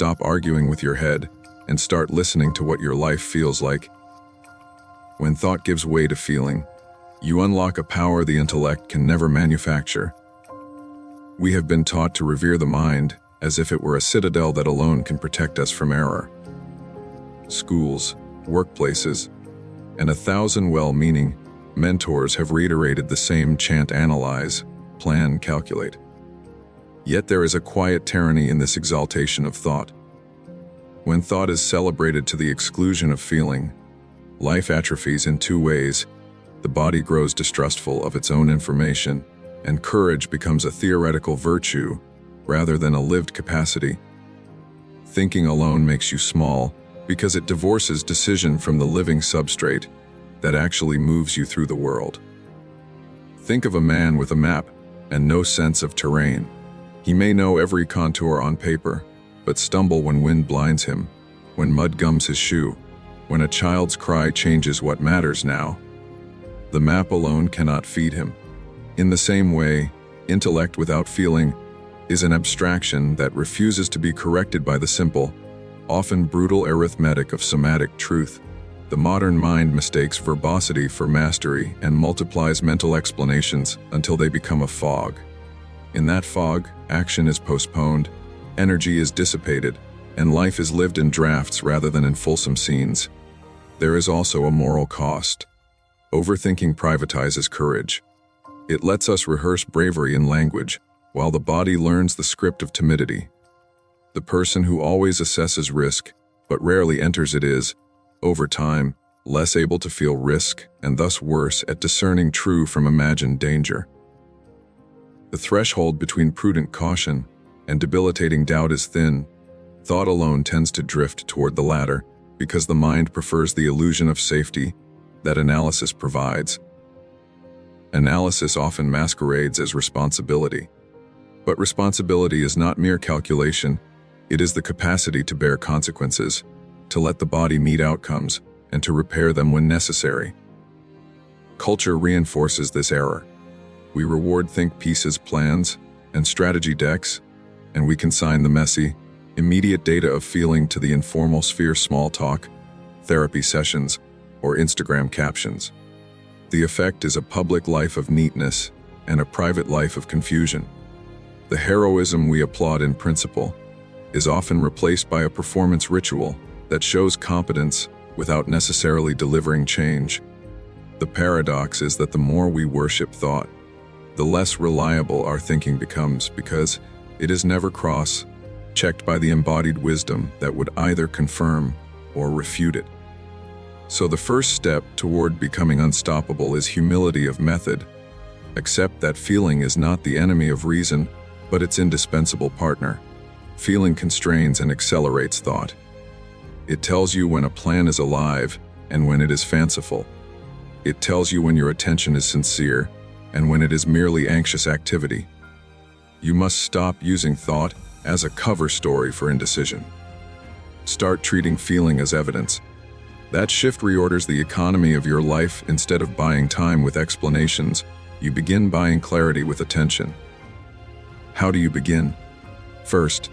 stop arguing with your head and start listening to what your life feels like. When thought gives way to feeling, you unlock a power the intellect can never manufacture. We have been taught to revere the mind as if it were a citadel that alone can protect us from error. Schools, workplaces, and 1,000 well-meaning mentors have reiterated the same chant: analyze, plan, calculate. Yet there is a quiet tyranny in this exaltation of thought. When thought is celebrated to the exclusion of feeling, life atrophies in two ways. The body grows distrustful of its own information, and courage becomes a theoretical virtue rather than a lived capacity. Thinking alone makes you small because it divorces decision from the living substrate that actually moves you through the world. Think of a man with a map and no sense of terrain. He may know every contour on paper, but stumble when wind blinds him, when mud gums his shoe, when a child's cry changes what matters now. The map alone cannot feed him. In the same way, intellect without feeling is an abstraction that refuses to be corrected by the simple, often brutal arithmetic of somatic truth. The modern mind mistakes verbosity for mastery and multiplies mental explanations until they become a fog. In that fog, action is postponed, energy is dissipated, and life is lived in drafts rather than in fulsome scenes. There is also a moral cost. Overthinking privatizes courage. It lets us rehearse bravery in language, while the body learns the script of timidity. The person who always assesses risk, but rarely enters it is, over time, less able to feel risk and thus worse at discerning true from imagined danger. The threshold between prudent caution and debilitating doubt is thin. Thought alone tends to drift toward the latter because the mind prefers the illusion of safety that analysis provides. Analysis often masquerades as responsibility. But responsibility is not mere calculation. It is the capacity to bear consequences, to let the body meet outcomes, and to repair them when necessary. Culture reinforces this error. We reward think pieces, plans, and strategy decks, and we consign the messy, immediate data of feeling to the informal sphere: small talk, therapy sessions, or Instagram captions. The effect is a public life of neatness and a private life of confusion. The heroism we applaud in principle is often replaced by a performance ritual that shows competence without necessarily delivering change. The paradox is that the more we worship thought, the less reliable our thinking becomes because it is never cross-checked by the embodied wisdom that would either confirm or refute it. So the first step toward becoming unstoppable is humility of method. Accept that feeling is not the enemy of reason, but its indispensable partner. Feeling constrains and accelerates thought. It tells you when a plan is alive and when it is fanciful. It tells you when your attention is sincere and when it is merely anxious activity. You must stop using thought as a cover story for indecision. Start treating feeling as evidence. That shift reorders the economy of your life. Instead of buying time with explanations, you begin buying clarity with attention. How do you begin? First,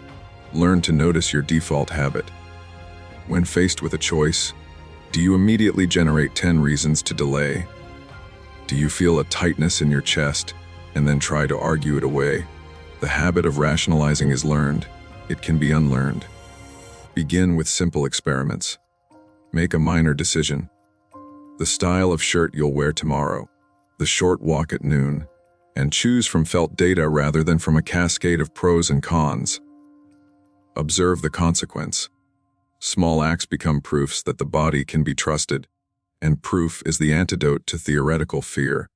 learn to notice your default habit. When faced with a choice, do you immediately generate 10 reasons to delay? Do you feel a tightness in your chest and then try to argue it away? The habit of rationalizing is learned. It can be unlearned. Begin with simple experiments. Make a minor decision. The style of shirt you'll wear tomorrow, the short walk at noon, and choose from felt data rather than from a cascade of pros and cons. Observe the consequence. Small acts become proofs that the body can be trusted, and proof is the antidote to theoretical fear.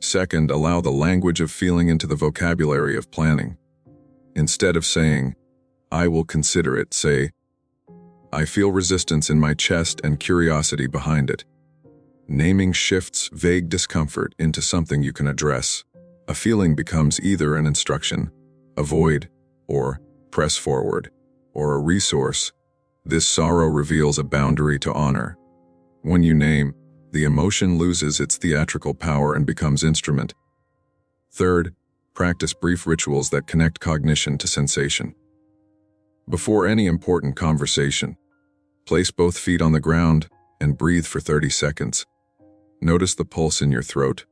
Second, allow the language of feeling into the vocabulary of planning. Instead of saying, "I will consider it," say, "I feel resistance in my chest and curiosity behind it." Naming shifts vague discomfort into something you can address. A feeling becomes either an instruction, avoid, or press forward, or a resource. This sorrow reveals a boundary to honor. When you name, the emotion loses its theatrical power and becomes instrument. Third, practice brief rituals that connect cognition to sensation. Before any important conversation, place both feet on the ground and breathe for 30 seconds. Notice the pulse in your throat.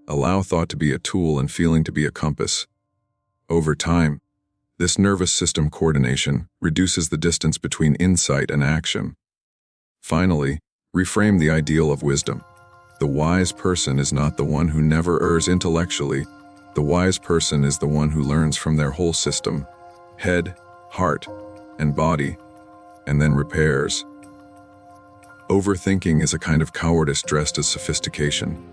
Allow thought to be a tool and feeling to be a compass. Over time, this nervous system coordination reduces the distance between insight and action. Finally, reframe the ideal of wisdom. The wise person is not the one who never errs intellectually. The wise person is the one who learns from their whole system, head, heart, and body, and then repairs. Overthinking is a kind of cowardice dressed as sophistication.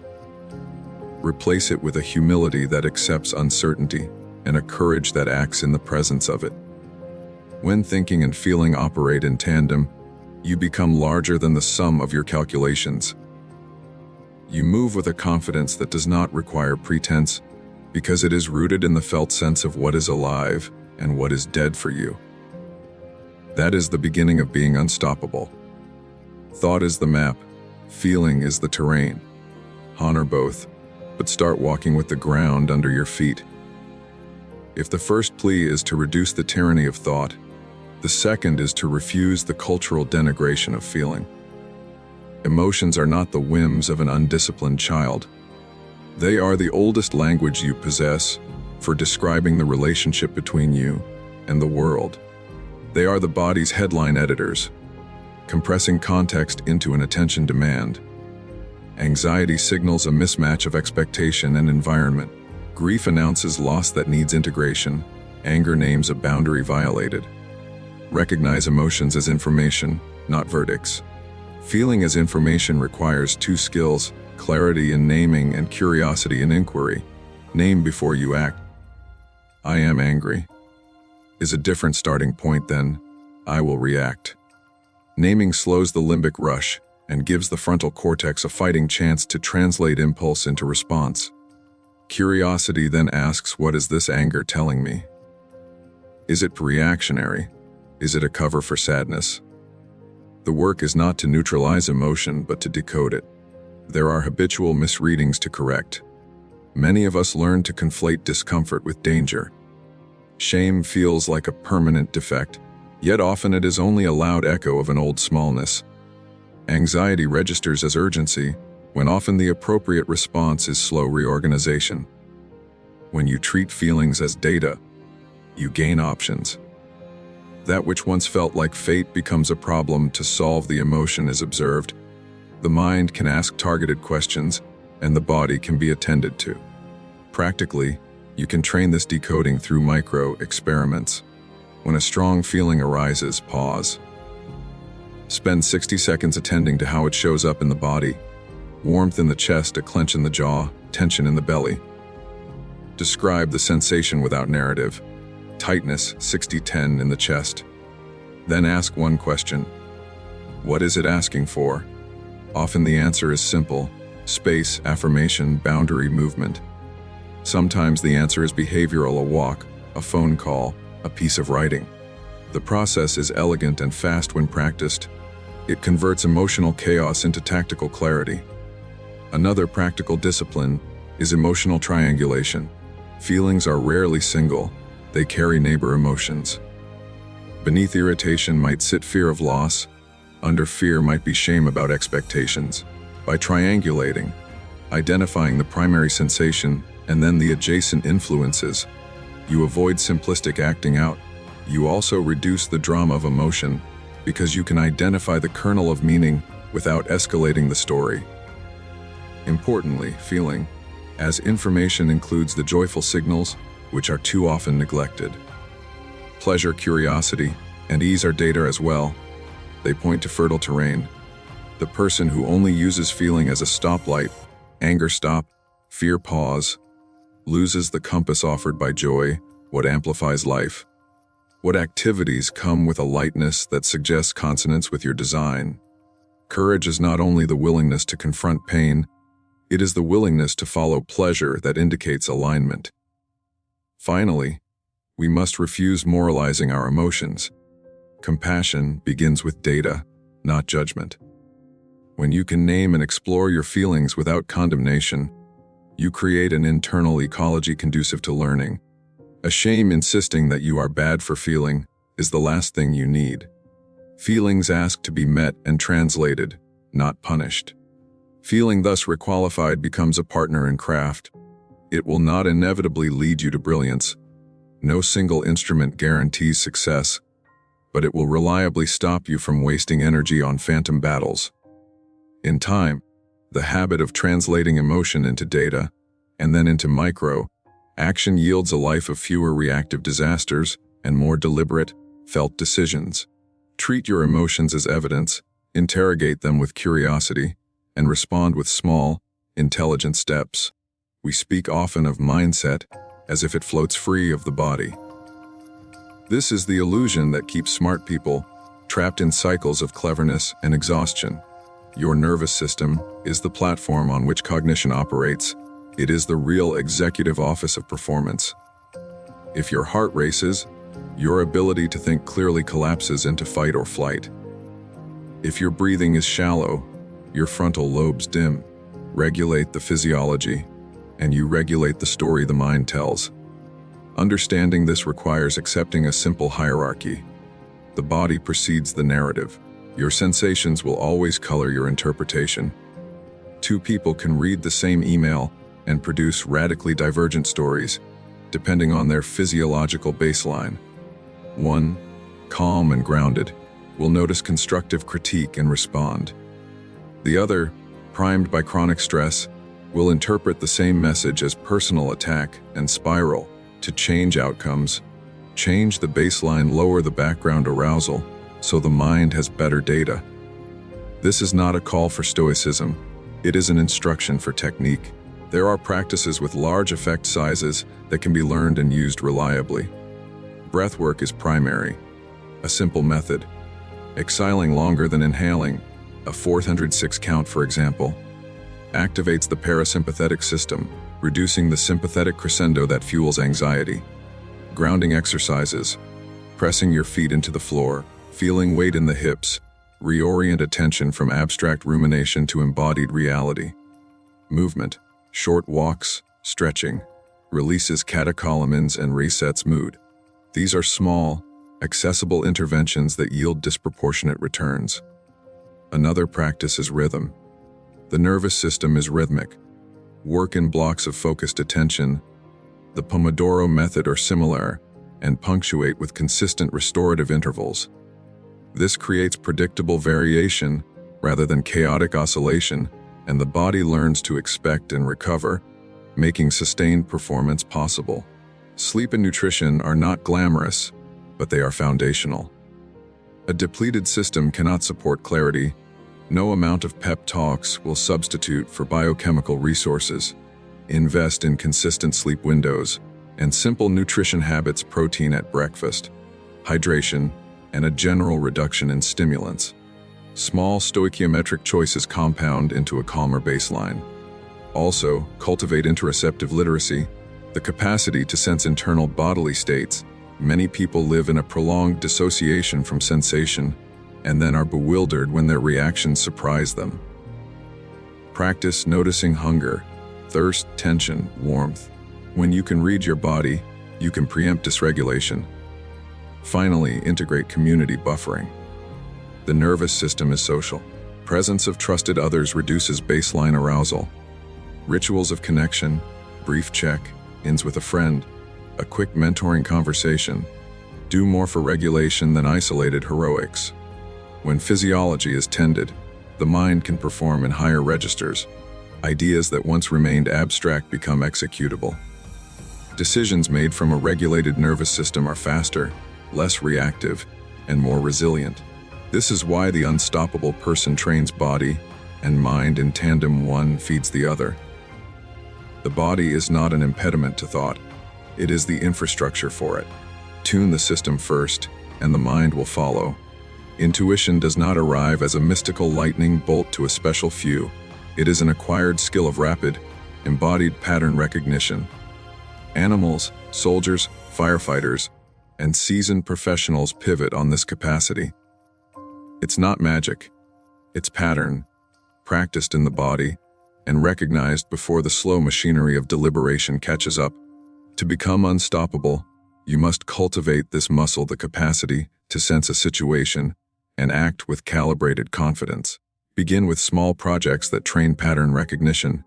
Replace it with a humility that accepts uncertainty and a courage that acts in the presence of it. When thinking and feeling operate in tandem, you become larger than the sum of your calculations. You move with a confidence that does not require pretense, because it is rooted in the felt sense of what is alive and what is dead for you. That is the beginning of being unstoppable. Thought is the map, feeling is the terrain. Honor both, but start walking with the ground under your feet. If the first plea is to reduce the tyranny of thought, the second is to refuse the cultural denigration of feeling. Emotions are not the whims of an undisciplined child. They are the oldest language you possess for describing the relationship between you and the world. They are the body's headline editors, compressing context into an attention demand. Anxiety signals a mismatch of expectation and environment. Grief announces loss that needs integration. Anger names a boundary violated. Recognize emotions as information, not verdicts. Feeling as information requires two skills: clarity in naming and curiosity in inquiry. Name before you act. I am angry is a different starting point than I will react. Naming slows the limbic rush and gives the frontal cortex a fighting chance to translate impulse into response. Curiosity then asks, what is this anger telling me? Is it reactionary? Is it a cover for sadness? The work is not to neutralize emotion, but to decode it. There are habitual misreadings to correct. Many of us learn to conflate discomfort with danger. Shame feels like a permanent defect, yet often it is only a loud echo of an old smallness. Anxiety registers as urgency, when often the appropriate response is slow reorganization. When you treat feelings as data, you gain options. That which once felt like fate becomes a problem to solve. The emotion is observed. The mind can ask targeted questions, and the body can be attended to. Practically, you can train this decoding through micro-experiments. When a strong feeling arises, pause. Spend 60 seconds attending to how it shows up in the body. Warmth in the chest, a clench in the jaw, tension in the belly. Describe the sensation without narrative. Tightness, 60-10 in the chest. Then ask one question. What is it asking for? Often the answer is simple: space, affirmation, boundary, movement. Sometimes the answer is behavioral: a walk, a phone call, a piece of writing. The process is elegant and fast when practiced. It converts emotional chaos into tactical clarity. Another practical discipline is emotional triangulation. Feelings are rarely single. They carry neighbor emotions. Beneath irritation might sit fear of loss. Under fear might be shame about expectations. By triangulating, identifying the primary sensation and then the adjacent influences, you avoid simplistic acting out. You also reduce the drama of emotion because you can identify the kernel of meaning without escalating the story. Importantly, feeling as information includes the joyful signals, which are too often neglected. Pleasure, curiosity, and ease are data as well. They point to fertile terrain. The person who only uses feeling as a stoplight, anger stop, fear pause, loses the compass offered by joy, what amplifies life. What activities come with a lightness that suggests consonance with your design. Courage is not only the willingness to confront pain, it is the willingness to follow pleasure that indicates alignment. Finally, we must refuse moralizing our emotions. Compassion begins with data, not judgment. When you can name and explore your feelings without condemnation, you create an internal ecology conducive to learning. A shame insisting that you are bad for feeling is the last thing you need. Feelings ask to be met and translated, not punished. Feeling thus requalified becomes a partner in craft. It will not inevitably lead you to brilliance. No single instrument guarantees success, but it will reliably stop you from wasting energy on phantom battles. In time, the habit of translating emotion into data, and then into micro-action yields a life of fewer reactive disasters and more deliberate, felt decisions. Treat your emotions as evidence, interrogate them with curiosity, and respond with small, intelligent steps. We speak often of mindset as if it floats free of the body. This is the illusion that keeps smart people trapped in cycles of cleverness and exhaustion. Your nervous system is the platform on which cognition operates. It is the real executive office of performance. If your heart races, your ability to think clearly collapses into fight or flight. If your breathing is shallow, your frontal lobes dim. Regulate the physiology, and you regulate the story the mind tells. Understanding this requires accepting a simple hierarchy. The body precedes the narrative. Your sensations will always color your interpretation. Two people can read the same email and produce radically divergent stories, depending on their physiological baseline. One, calm and grounded, will notice constructive critique and respond. The other, primed by chronic stress, will interpret the same message as personal attack and spiral. To change outcomes, change the baseline, lower the background arousal, so the mind has better data. This is not a call for stoicism. It is an instruction for technique. There are practices with large effect sizes that can be learned and used reliably. Breathwork is primary. A simple method. Exhaling longer than inhaling, a 406 count for example, activates the parasympathetic system, reducing the sympathetic crescendo that fuels anxiety. Grounding exercises. Pressing your feet into the floor, feeling weight in the hips, reorient attention from abstract rumination to embodied reality. Movement. Short walks, stretching, releases catecholamines and resets mood. These are small, accessible interventions that yield disproportionate returns. Another practice is rhythm. The nervous system is rhythmic. Work in blocks of focused attention, the Pomodoro method or similar, and punctuate with consistent restorative intervals. This creates predictable variation rather than chaotic oscillation, and the body learns to expect and recover, making sustained performance possible. Sleep and nutrition are not glamorous, but they are foundational. A depleted system cannot support clarity. No amount of pep talks will substitute for biochemical resources. Invest in consistent sleep windows and simple nutrition habits: protein at breakfast, hydration, and a general reduction in stimulants. Small stoichiometric choices compound into a calmer baseline. Also, cultivate interoceptive literacy, the capacity to sense internal bodily states. Many people live in a prolonged dissociation from sensation, and then are bewildered when their reactions surprise them. Practice noticing hunger, thirst, tension, warmth. When you can read your body, you can preempt dysregulation. Finally, integrate community buffering. The nervous system is social. Presence of trusted others reduces baseline arousal. Rituals of connection, brief check-ins with a friend, a quick mentoring conversation, do more for regulation than isolated heroics. When physiology is tended, the mind can perform in higher registers. Ideas that once remained abstract become executable. Decisions made from a regulated nervous system are faster, less reactive, and more resilient. This is why the unstoppable person trains body and mind in tandem. One feeds the other. The body is not an impediment to thought. It is the infrastructure for it. Tune the system first, and the mind will follow. Intuition does not arrive as a mystical lightning bolt to a special few. It is an acquired skill of rapid, embodied pattern recognition. Animals, soldiers, firefighters, and seasoned professionals pivot on this capacity. It's not magic. It's pattern, practiced in the body, and recognized before the slow machinery of deliberation catches up. To become unstoppable, You must cultivate this muscle, the capacity to sense a situation and act with calibrated confidence. Begin with small projects that train pattern recognition.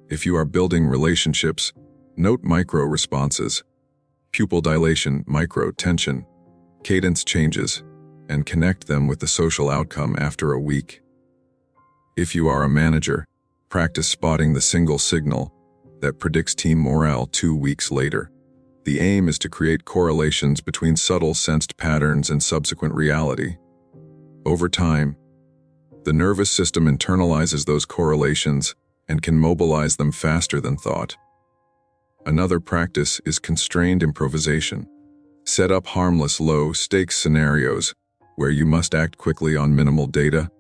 If you are building relationships, note micro responses, pupil dilation, micro tension, cadence changes, and connect them with the social outcome after a week. If you are a manager, practice spotting the single signal that predicts team morale 2 weeks later. The aim is to create correlations between subtle sensed patterns and subsequent reality. Over time, the nervous system internalizes those correlations and can mobilize them faster than thought. Another practice is constrained improvisation. Set up harmless, low-stakes scenarios where you must act quickly on minimal data.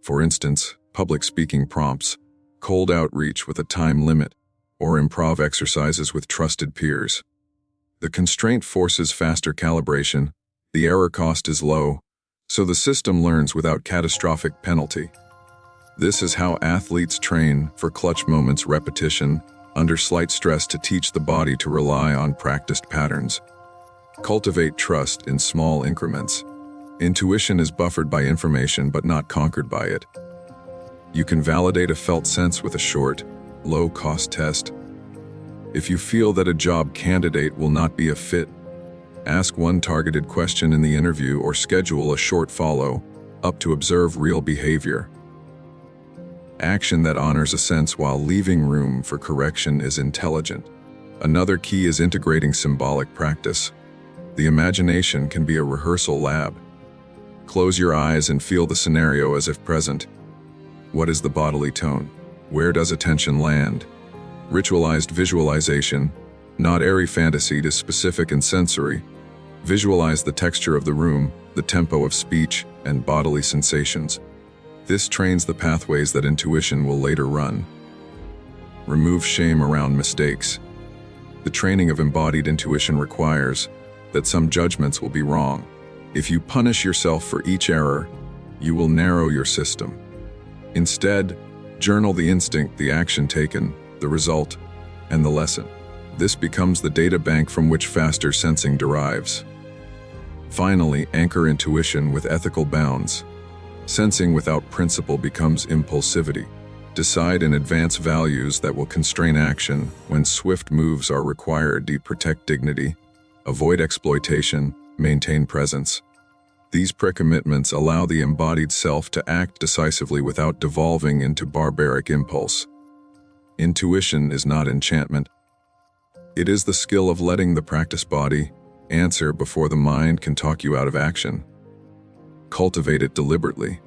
For instance, public speaking prompts, cold outreach with a time limit, or improv exercises with trusted peers. The constraint forces faster calibration, the error cost is low, so the system learns without catastrophic penalty. This is how athletes train for clutch moments, repetition under slight stress to teach the body to rely on practiced patterns. Cultivate trust in small increments. Intuition is buffered by information but not conquered by it. You can validate a felt sense with a short, low-cost test. If you feel that a job candidate will not be a fit, ask one targeted question in the interview or schedule a short follow-up to observe real behavior. Action that honors a sense while leaving room for correction is intelligent. Another key is integrating symbolic practice. The imagination can be a rehearsal lab. Close your eyes and feel the scenario as if present. What is the bodily tone? Where does attention land? Ritualized visualization, not airy fantasy, it is specific and sensory. Visualize the texture of the room, the tempo of speech, and bodily sensations. This trains the pathways that intuition will later run. Remove shame around mistakes. The training of embodied intuition requires that some judgments will be wrong. If you punish yourself for each error, you will narrow your system. Instead, journal the instinct, the action taken, the result, and the lesson. This becomes the data bank from which faster sensing derives. Finally, anchor intuition with ethical bounds. Sensing without principle becomes impulsivity. Decide in advance values that will constrain action when swift moves are required. Protect dignity, avoid exploitation, maintain presence. These pre-commitments allow the embodied self to act decisively without devolving into barbaric impulse. Intuition is not enchantment. It is the skill of letting the practice body answer before the mind can talk you out of action. Cultivate it deliberately.